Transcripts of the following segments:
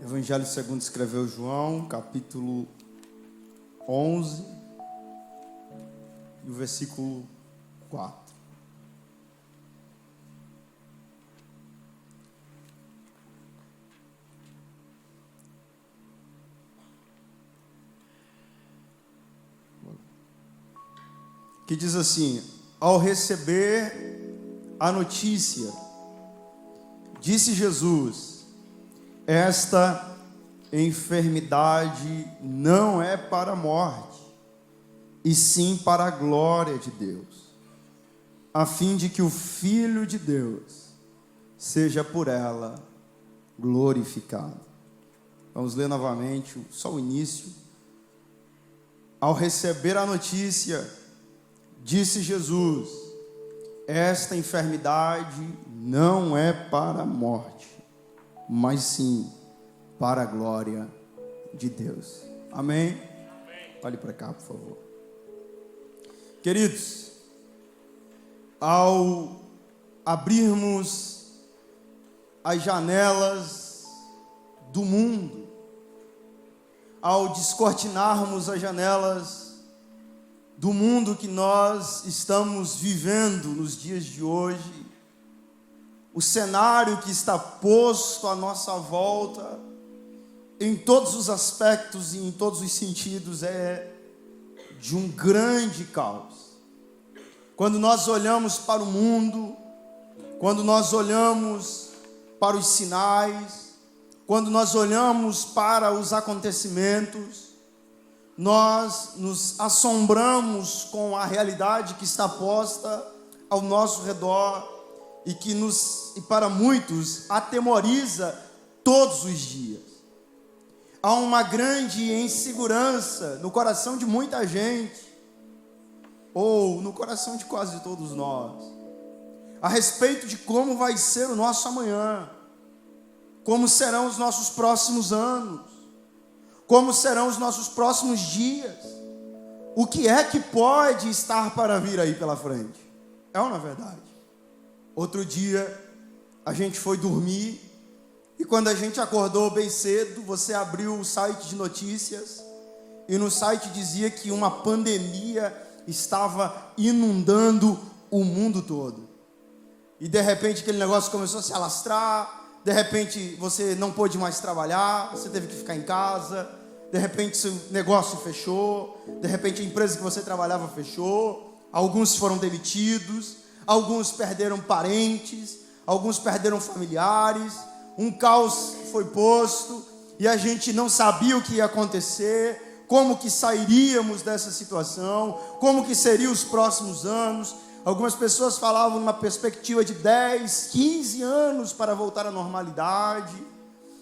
Evangelho segundo escreveu João, capítulo 11, e o versículo 4. Que diz assim: ao receber a notícia, disse Jesus: esta enfermidade não é para a morte, e sim para a glória de Deus, a fim de que o Filho de Deus seja por ela glorificado. Vamos ler novamente, só o início. Ao receber a notícia, disse Jesus: esta enfermidade não é para a morte, mas sim para a glória de Deus. Amém? Olhe para cá, por favor. Queridos, ao abrirmos as janelas do mundo, ao descortinarmos as janelas do mundo que nós estamos vivendo nos dias de hoje, o cenário que está posto à nossa volta, em todos os aspectos e em todos os sentidos, é de um grande caos. Quando nós olhamos para o mundo, quando nós olhamos para os sinais, quando nós olhamos para os acontecimentos, nós nos assombramos com a realidade que está posta ao nosso redor e que e para muitos atemoriza todos os dias. Há uma grande insegurança no coração de muita gente, ou no coração de quase todos nós, a respeito de como vai ser o nosso amanhã, como serão os nossos próximos anos, como serão os nossos próximos dias, o que é que pode estar para vir aí pela frente. É ou não é verdade? Outro dia, a gente foi dormir, e quando a gente acordou bem cedo, você abriu o site de notícias, e no site dizia que uma pandemia estava inundando o mundo todo. E de repente aquele negócio começou a se alastrar, de repente você não pôde mais trabalhar, você teve que ficar em casa, de repente seu negócio fechou, de repente a empresa que você trabalhava fechou, alguns foram demitidos, alguns perderam parentes, alguns perderam familiares, um caos foi posto, e a gente não sabia o que ia acontecer, como que sairíamos dessa situação, como que seriam os próximos anos. Algumas pessoas falavam numa perspectiva de 10, 15 anos para voltar à normalidade,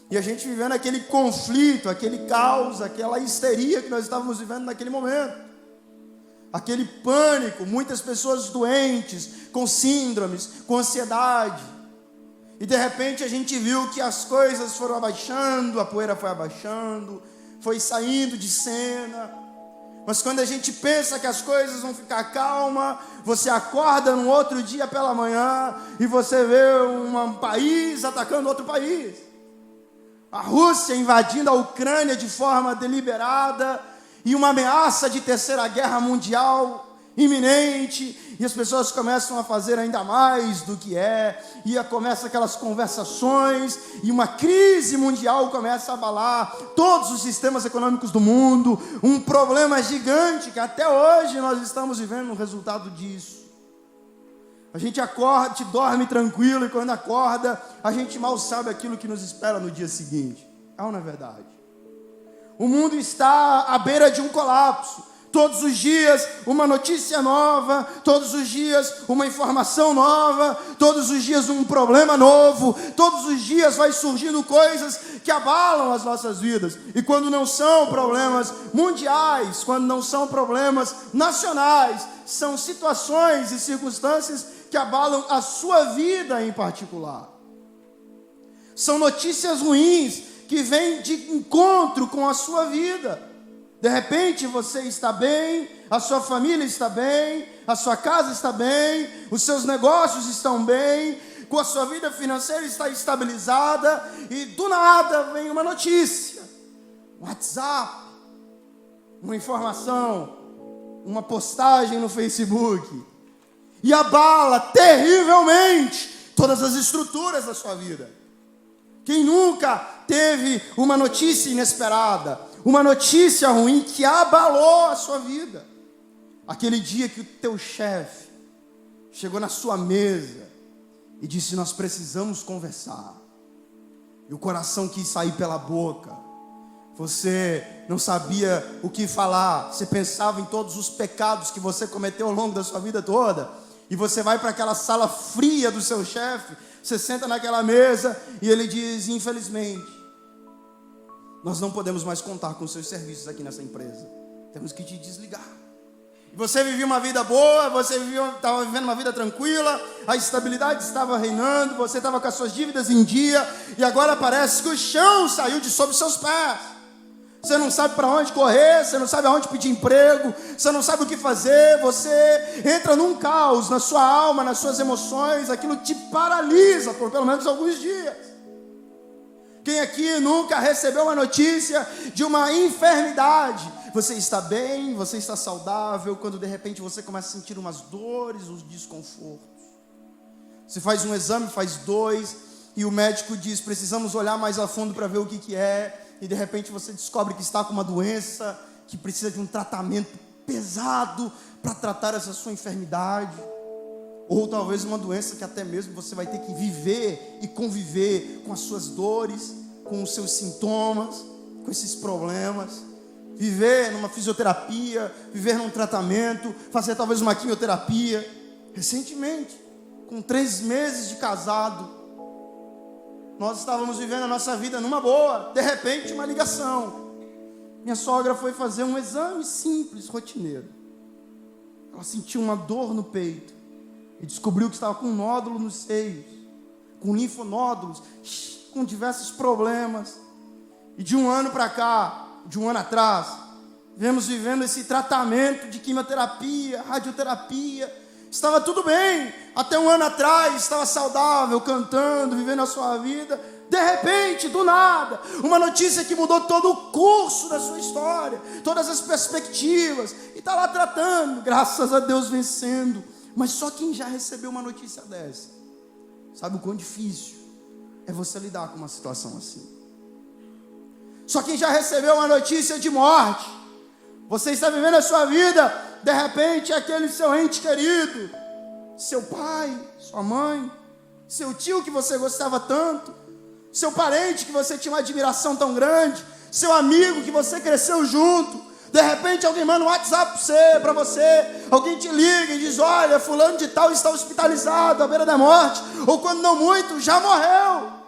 e a gente vivendo aquele conflito, aquele caos, aquela histeria que nós estávamos vivendo naquele momento, aquele pânico, muitas pessoas doentes, com síndromes, com ansiedade. E de repente a gente viu que as coisas foram abaixando, a poeira foi abaixando, foi saindo de cena. Mas quando a gente pensa que as coisas vão ficar calmas, você acorda num outro dia pela manhã e você vê um país atacando outro país. A Rússia invadindo a Ucrânia de forma deliberada e uma ameaça de terceira guerra mundial iminente, e as pessoas começam a fazer ainda mais do que e começa aquelas conversações, e uma crise mundial começa a abalar todos os sistemas econômicos do mundo, um problema gigante que até hoje nós estamos vivendo o resultado disso. A gente acorda, te dorme tranquilo, e quando acorda, a gente mal sabe aquilo que nos espera no dia seguinte. É ou não é verdade? O mundo está à beira de um colapso. Todos os dias uma notícia nova, todos os dias uma informação nova, todos os dias um problema novo, todos os dias vai surgindo coisas que abalam as nossas vidas. E quando não são problemas mundiais, quando não são problemas nacionais, são situações e circunstâncias que abalam a sua vida em particular. São notícias ruins que vêm de encontro com a sua vida. De repente você está bem, a sua família está bem, a sua casa está bem, os seus negócios estão bem, com a sua vida financeira está estabilizada e do nada vem uma notícia, um WhatsApp, uma informação, uma postagem no Facebook e abala terrivelmente todas as estruturas da sua vida. Quem nunca teve uma notícia inesperada, uma notícia ruim que abalou a sua vida? Aquele dia que o teu chefe chegou na sua mesa e disse: nós precisamos conversar. E o coração quis sair pela boca. Você não sabia o que falar. Você pensava em todos os pecados que você cometeu ao longo da sua vida toda. E você vai para aquela sala fria do seu chefe. Você senta naquela mesa e ele diz: infelizmente, nós não podemos mais contar com os seus serviços aqui nessa empresa. Temos que te desligar. E você vivia uma vida boa, você estava vivendo uma vida tranquila, a estabilidade estava reinando, você estava com as suas dívidas em dia, e agora parece que o chão saiu de sob os seus pés. Você não sabe para onde correr, você não sabe aonde pedir emprego, você não sabe o que fazer, você entra num caos na sua alma, nas suas emoções, aquilo te paralisa por pelo menos alguns dias. Quem aqui nunca recebeu uma notícia de uma enfermidade? Você está bem, você está saudável, quando de repente você começa a sentir umas dores, uns desconfortos. Você faz um exame, faz 2, e o médico diz: precisamos olhar mais a fundo para ver o que é. E de repente você descobre que está com uma doença, que precisa de um tratamento pesado para tratar essa sua enfermidade. Ou talvez uma doença que até mesmo você vai ter que viver e conviver com as suas dores, com os seus sintomas, com esses problemas. Viver numa fisioterapia, viver num tratamento, fazer talvez uma quimioterapia. Recentemente, com 3 meses de casado, nós estávamos vivendo a nossa vida numa boa. De repente, uma ligação. Minha sogra foi fazer um exame simples, rotineiro. Ela sentiu uma dor no peito e descobriu que estava com um nódulo nos seios, com linfonódulos, com diversos problemas. E de um ano para cá, de um ano atrás, vemos vivendo esse tratamento de quimioterapia, radioterapia. Estava tudo bem, até um ano atrás, estava saudável, cantando, vivendo a sua vida. De repente, do nada, uma notícia que mudou todo o curso da sua história, todas as perspectivas, e está lá tratando, graças a Deus, vencendo. Mas só quem já recebeu uma notícia dessa sabe o quão difícil é você lidar com uma situação assim. Só quem já recebeu uma notícia de morte, você está vivendo a sua vida, de repente aquele seu ente querido, seu pai, sua mãe, seu tio que você gostava tanto, seu parente que você tinha uma admiração tão grande, seu amigo que você cresceu junto, de repente alguém manda um WhatsApp para você, alguém te liga e diz: olha, fulano de tal está hospitalizado à beira da morte, ou quando não muito, já morreu.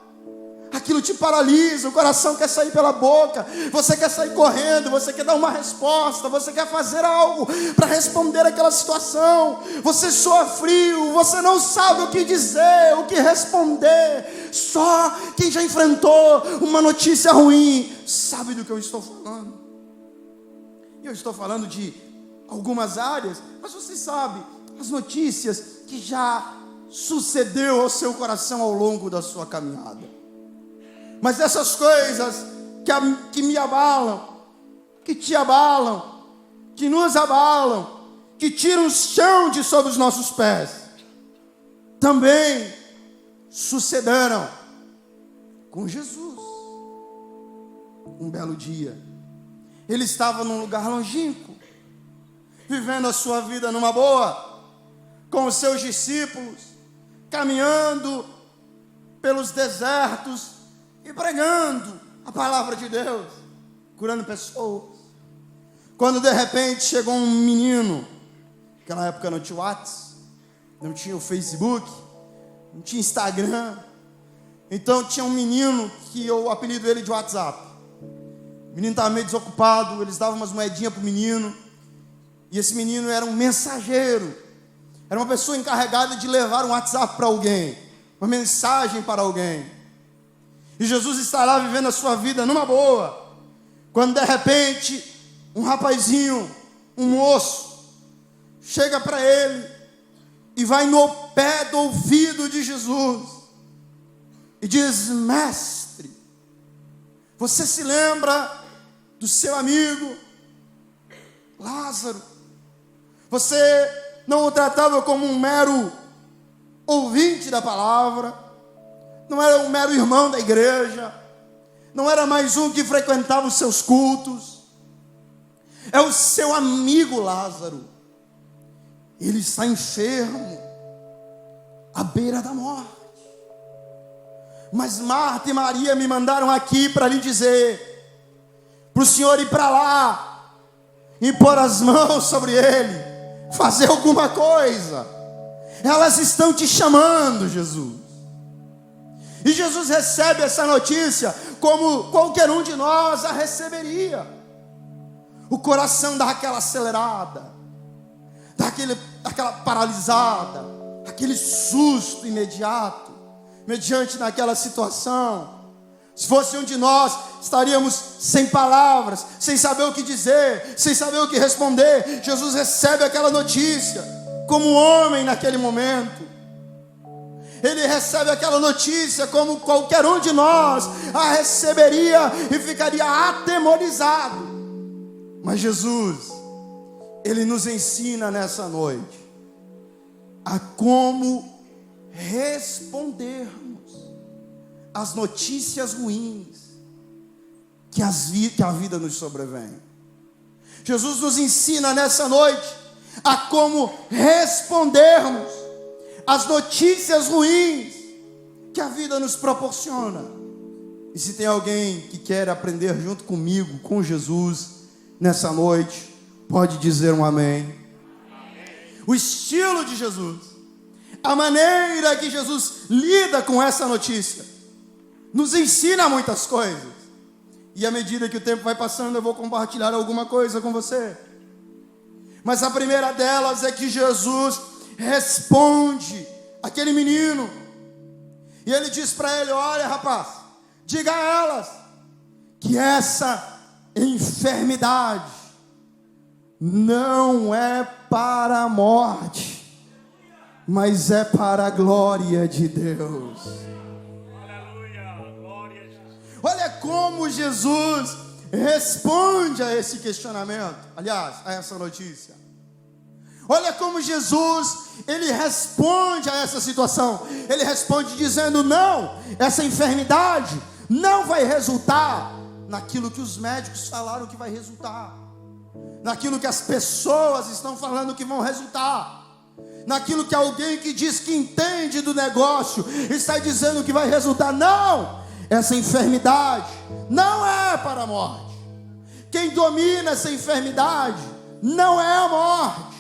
Aquilo te paralisa, o coração quer sair pela boca, você quer sair correndo, você quer dar uma resposta, você quer fazer algo para responder aquela situação, você soa frio, você não sabe o que dizer, o que responder. Só quem já enfrentou uma notícia ruim sabe do que eu estou falando. E eu estou falando de algumas áreas, mas você sabe as notícias que já sucedeu ao seu coração ao longo da sua caminhada. Mas essas coisas que me abalam, que te abalam, que nos abalam, que tiram o chão de sob os nossos pés, também sucederam com Jesus. Um belo dia, ele estava num lugar longínquo, vivendo a sua vida numa boa, com os seus discípulos, caminhando pelos desertos, e pregando a palavra de Deus, curando pessoas. Quando de repente chegou um menino, naquela época não tinha o WhatsApp, não tinha o Facebook, não tinha Instagram, então tinha um menino que eu apelido ele de WhatsApp. O menino estava meio desocupado, eles davam umas moedinhas para o menino, e esse menino era um mensageiro, era uma pessoa encarregada de levar um WhatsApp para alguém, uma mensagem para alguém. E Jesus está lá vivendo a sua vida numa boa, quando de repente um rapazinho, um moço, chega para ele e vai no pé do ouvido de Jesus e diz: mestre, você se lembra do seu amigo Lázaro? Você não o tratava como um mero ouvinte da palavra, não era um mero irmão da igreja, não era mais um que frequentava os seus cultos. É o seu amigo Lázaro. Ele está enfermo, à beira da morte. Mas Marta e Maria me mandaram aqui para lhe dizer, para o Senhor ir para lá, e pôr as mãos sobre ele, fazer alguma coisa. Elas estão te chamando, Jesus. E Jesus recebe essa notícia como qualquer um de nós a receberia. O coração dá aquela acelerada, daquela paralisada, aquele susto imediato, mediante naquela situação. Se fosse um de nós, estaríamos sem palavras, sem saber o que dizer, sem saber o que responder. Jesus recebe aquela notícia como homem naquele momento. Ele recebe aquela notícia como qualquer um de nós a receberia e ficaria atemorizado. Mas Jesus, Ele nos ensina nessa noite a como respondermos às notícias ruins que a vida nos sobrevém. Jesus nos ensina nessa noite a como respondermos às notícias ruins que a vida nos proporciona. E se tem alguém que quer aprender junto comigo, com Jesus, nessa noite, pode dizer um amém. Amém. O estilo de Jesus, a maneira que Jesus lida com essa notícia, nos ensina muitas coisas. E à medida que o tempo vai passando, eu vou compartilhar alguma coisa com você. Mas a primeira delas é que Jesus responde aquele menino. E ele diz para ele: olha, rapaz, diga a elas que essa enfermidade não é para a morte, mas é para a glória de Deus. Olha como Jesus responde a esse questionamento, aliás, a essa notícia. Olha como Jesus, Ele responde a essa situação. Ele responde dizendo: não, essa enfermidade não vai resultar naquilo que os médicos falaram que vai resultar, naquilo que as pessoas estão falando que vão resultar, naquilo que alguém que diz que entende do negócio está dizendo que vai resultar. Não! Essa enfermidade não é para a morte. Quem domina essa enfermidade não é a morte.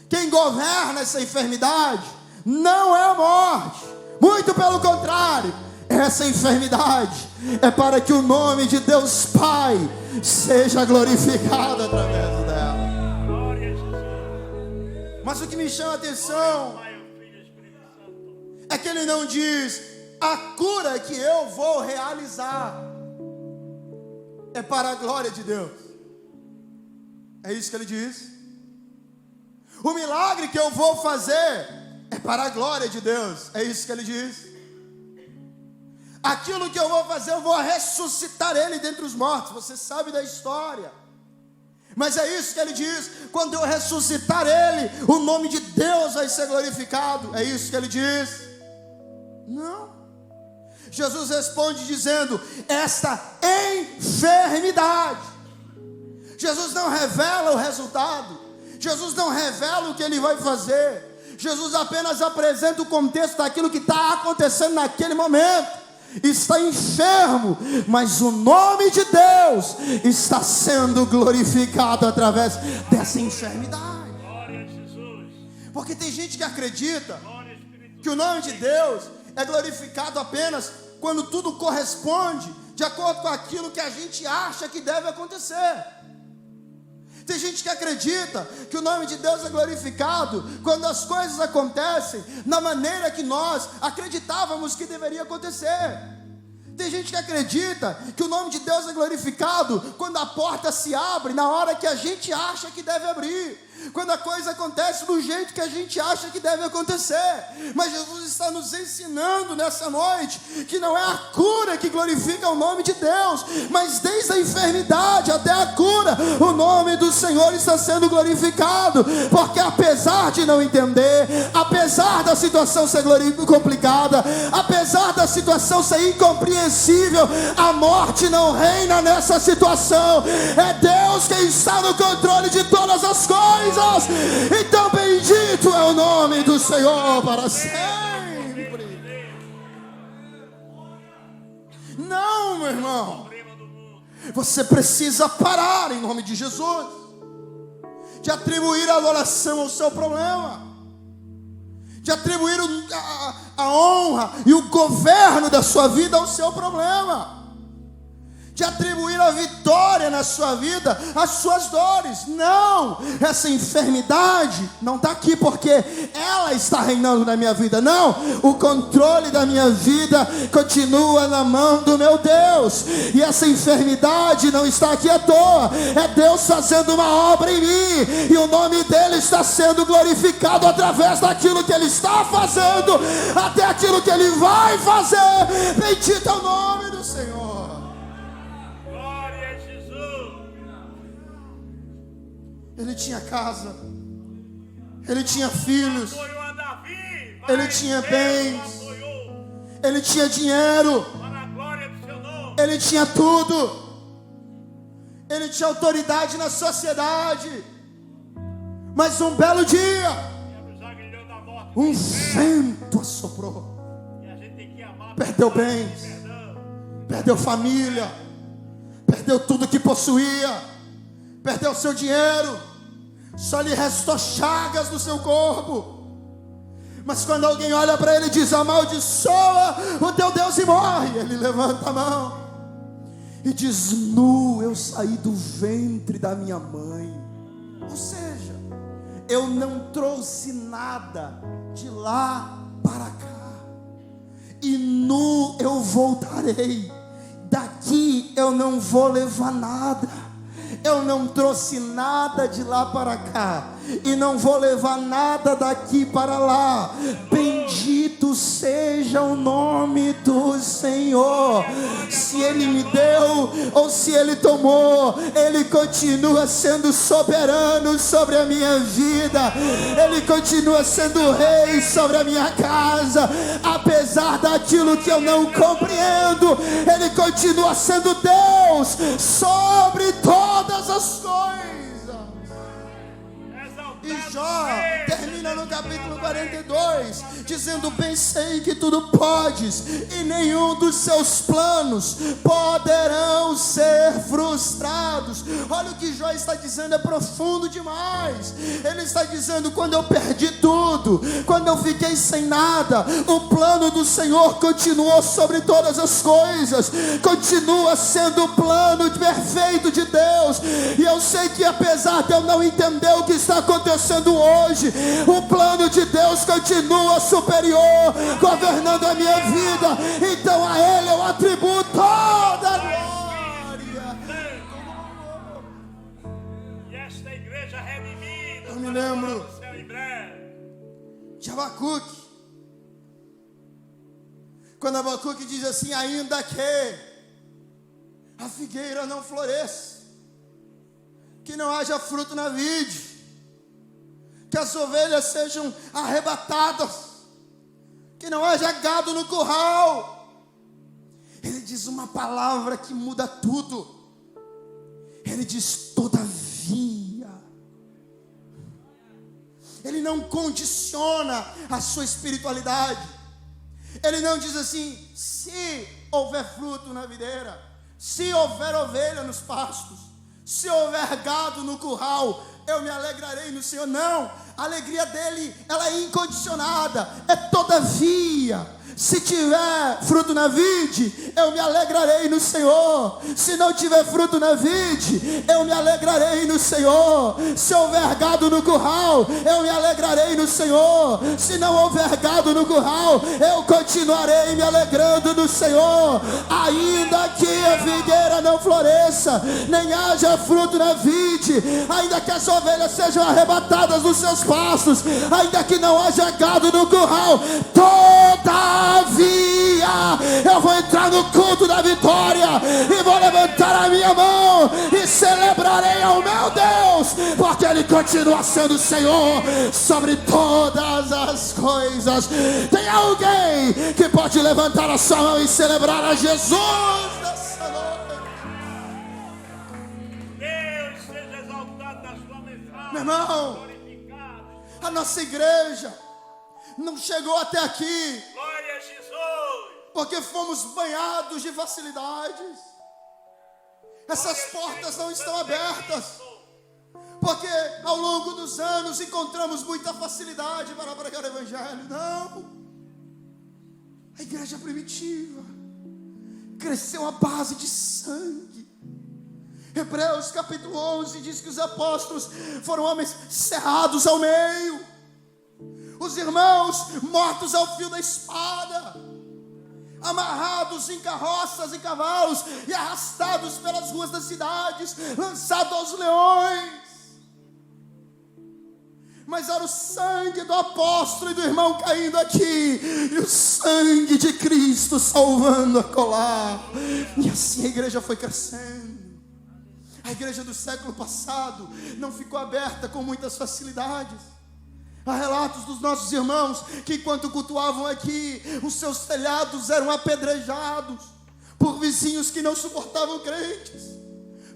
Quem governa essa enfermidade não é a morte. Muito pelo contrário, essa enfermidade é para que o nome de Deus Pai seja glorificado através dela. Mas o que me chama a atenção é que ele não diz: a cura que eu vou realizar é para a glória de Deus. É isso que ele diz. O milagre que eu vou fazer é para a glória de Deus. É isso que ele diz. Aquilo que eu vou fazer, eu vou ressuscitar ele dentre os mortos. Você sabe da história. Mas é isso que ele diz: quando eu ressuscitar ele, o nome de Deus vai ser glorificado. É isso que ele diz. Não. Jesus responde dizendo: esta enfermidade. Jesus não revela o resultado. Jesus não revela o que ele vai fazer. Jesus apenas apresenta o contexto daquilo que está acontecendo naquele momento. Está enfermo, mas o nome de Deus está sendo glorificado através dessa enfermidade. Porque tem gente que acredita que o nome de Deus é glorificado apenas quando tudo corresponde de acordo com aquilo que a gente acha que deve acontecer. Tem gente que acredita que o nome de Deus é glorificado quando as coisas acontecem da maneira que nós acreditávamos que deveria acontecer. Tem gente que acredita que o nome de Deus é glorificado quando a porta se abre na hora que a gente acha que deve abrir. quando a coisa acontece do jeito que a gente acha que deve acontecer. Mas Jesus está nos ensinando nessa noite que não é a cura que glorifica o nome de Deus, mas desde a enfermidade até a cura, o nome do Senhor está sendo glorificado, porque apesar de não entender, apesar da situação ser complicada, apesar da situação ser incompreensível, a morte não reina nessa situação. É Deus quem está no controle de todas as coisas. Então bendito é o nome do Senhor para sempre. Não, meu irmão, você precisa parar em nome de Jesus de atribuir a adoração ao seu problema, de atribuir a honra e o governo da sua vida ao seu problema, de atribuir a vitória na sua vida às suas dores. Não, essa enfermidade não está aqui porque ela está reinando na minha vida. Não, o controle da minha vida continua na mão do meu Deus. E essa enfermidade não está aqui à toa. É Deus fazendo uma obra em mim, e o nome dele está sendo glorificado através daquilo que ele está fazendo, até aquilo que ele vai fazer. Bendito é o nome do Senhor. Ele tinha casa, ele tinha filhos, ele tinha bens, ele tinha dinheiro, ele tinha tudo, ele tinha autoridade na sociedade. Mas um belo dia, um vento assoprou, perdeu bens, perdeu família, perdeu tudo que possuía, perdeu seu dinheiro, só lhe restou chagas no seu corpo. Mas quando alguém olha para ele e diz: amaldiçoa o teu Deus e morre, ele levanta a mão e diz: nu eu saí do ventre da minha mãe. Ou seja, eu não trouxe nada de lá para cá, e nu eu voltarei. Daqui eu não vou levar nada. Eu não trouxe nada de lá para cá, e não vou levar nada daqui para lá. Bendito seja o nome do Senhor. Se Ele me deu ou se Ele tomou, Ele continua sendo soberano sobre a minha vida. Ele continua sendo rei sobre a minha casa. Apesar daquilo que eu não compreendo, Ele continua sendo Deus sobre todas as coisas. E Jó termina no capítulo 42 dizendo: bem sei que tudo podes, e nenhum dos seus planos poderão ser frustrados. Olha o que Jó está dizendo, é profundo demais. Ele está dizendo: quando eu perdi tudo, quando eu fiquei sem nada, o plano do Senhor continuou sobre todas as coisas, continua sendo o plano perfeito de Deus. E eu sei que apesar de eu não entender o que está acontecendo hoje, o plano de Deus continua superior, governando a minha vida. Então a Ele eu atribuo toda a glória. E esta igreja redimida, eu me lembro no céu em breve, de Abacuque, quando Abacuque diz assim: ainda que a figueira não floresça, que não haja fruto na vide, que as ovelhas sejam arrebatadas, que não haja gado no curral. Ele diz uma palavra que muda tudo. Ele diz: todavia. Ele não condiciona a sua espiritualidade. Ele não diz assim: se houver fruto na videira, se houver ovelha nos pastos, se houver gado no curral, eu me alegrarei no Senhor. Não, A alegria dele, ela é incondicionada, é todavia. Se tiver fruto na vide, eu me alegrarei no Senhor. Se não tiver fruto na vide, eu me alegrarei no Senhor. Se houver gado no curral, eu me alegrarei no Senhor. Se não houver gado no curral, eu continuarei me alegrando no Senhor. Ainda que a figueira não floresça, nem haja fruto na vide, ainda que as ovelhas sejam arrebatadas dos seus pastos, ainda que não haja gado no curral, todavia eu vou entrar no culto da vitória e vou levantar a minha mão e celebrarei ao meu Deus, porque Ele continua sendo Senhor sobre todas as coisas. Tem alguém que pode levantar a sua mão e celebrar a Jesus nessa noite? Deus seja exaltado na sua mensagem. Meu irmão, Glorificado. a nossa igreja não chegou até aqui Glória a Jesus. porque fomos banhados de facilidades. Essas portas não estão abertas porque ao longo dos anos encontramos muita facilidade para pregar o evangelho. Não. A igreja primitiva cresceu à base de sangue. Hebreus capítulo 11 diz que os apóstolos foram homens cerrados ao meio, os irmãos mortos ao fio da espada, amarrados em carroças e cavalos e arrastados pelas ruas das cidades, lançados aos leões. Mas era o sangue do apóstolo e do irmão caindo aqui, e o sangue de Cristo salvando acolá. E assim a igreja foi crescendo. A igreja do século passado não ficou aberta com muitas facilidades. Há relatos dos nossos irmãos que enquanto cultuavam aqui, os seus telhados eram apedrejados por vizinhos que não suportavam crentes.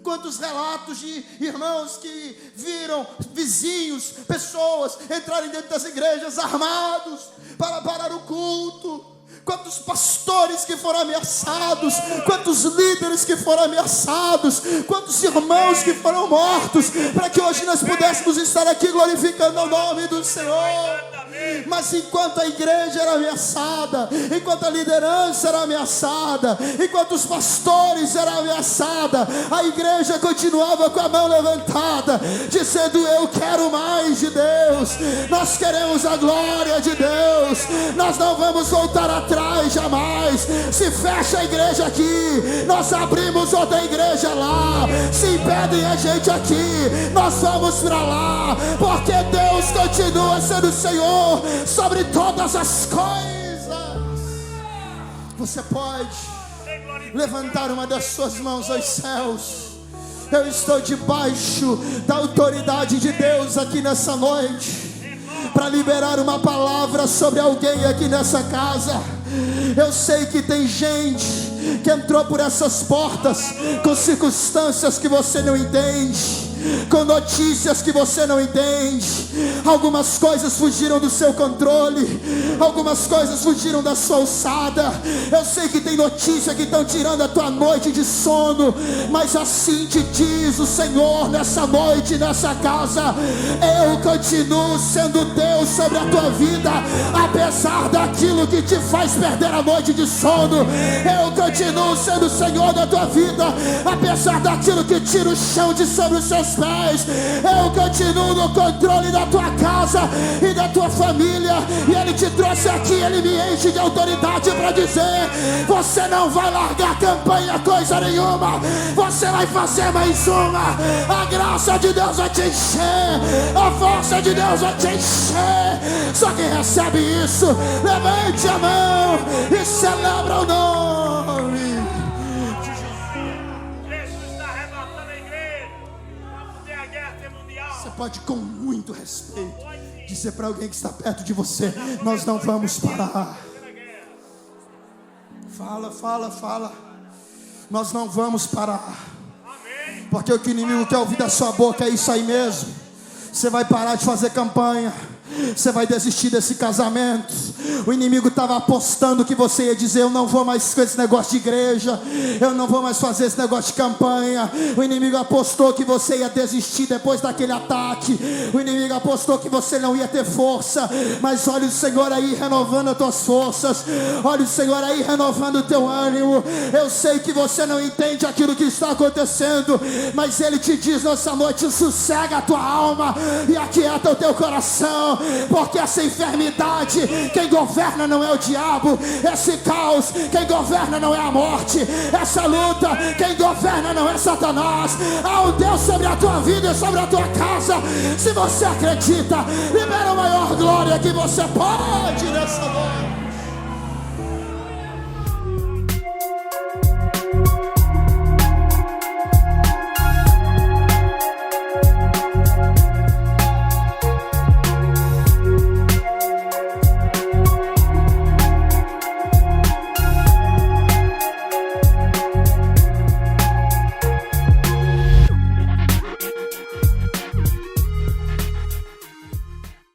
Quantos relatos de irmãos que viram vizinhos, pessoas entrarem dentro das igrejas armados para parar o culto. Quantos pastores que foram ameaçados, quantos líderes que foram ameaçados, quantos irmãos que foram mortos, para que hoje nós pudéssemos estar aqui glorificando o nome do Senhor. Mas enquanto a igreja era ameaçada, enquanto a liderança era ameaçada, enquanto os pastores eram ameaçados, a igreja continuava com a mão levantada, dizendo: eu quero mais de Deus, nós queremos a glória de Deus, nós não vamos voltar atrás jamais. Se fecha a igreja aqui, nós abrimos outra igreja lá. Se impedem a gente aqui, nós vamos para lá, porque Deus continua sendo Senhor sobre todas as coisas. Você pode levantar uma das suas mãos aos céus. Eu estou debaixo da autoridade de Deus aqui nessa noite, para liberar uma palavra sobre alguém aqui nessa casa. Eu sei que tem gente que entrou por essas portas com circunstâncias que você não entende, com notícias que você não entende. Algumas coisas fugiram do seu controle, algumas coisas fugiram da sua alçada. Eu sei que tem notícia que estão tirando a tua noite de sono, mas assim te diz o Senhor nessa noite, nessa casa: eu continuo sendo Deus sobre a tua vida, apesar daquilo que te faz perder a noite de sono. Eu continuo sendo Senhor da tua vida, apesar daquilo que tira o chão de sobre os seus pés. Eu continuo no controle da tua casa e da tua família, e Ele te trouxe aqui, Ele me enche de autoridade para dizer: você não vai largar a campanha coisa nenhuma, você vai fazer mais uma. A graça de Deus vai te encher, a força de Deus vai te encher. Só quem recebe isso, levante a mão e celebra o nome. Jesus está arrebatando a igreja. Vamos ter a guerra mundial. Você pode com muito respeito dizer para alguém que está perto de você: nós não vamos parar. Fala, fala, fala. Nós não vamos parar. Porque o que o inimigo quer ouvir da sua boca é isso aí mesmo. Você vai parar de fazer campanha, Você vai desistir desse casamento. O inimigo estava apostando que você ia dizer: eu não vou mais com esse negócio de igreja, eu não vou mais fazer esse negócio de campanha. O inimigo apostou que você ia desistir depois daquele ataque. O inimigo apostou que você não ia ter força. Mas olha o Senhor aí renovando as tuas forças. Olha o Senhor aí renovando o teu ânimo. Eu sei que você não entende aquilo que está acontecendo, mas Ele te diz nessa noite: sossega a tua alma e aquieta o teu coração. Porque essa enfermidade, quem governa não é o diabo. Esse caos, quem governa não é a morte. Essa luta, quem governa não é Satanás. Há um Deus sobre a tua vida e sobre a tua casa. Se você acredita, libera a maior glória que você pode.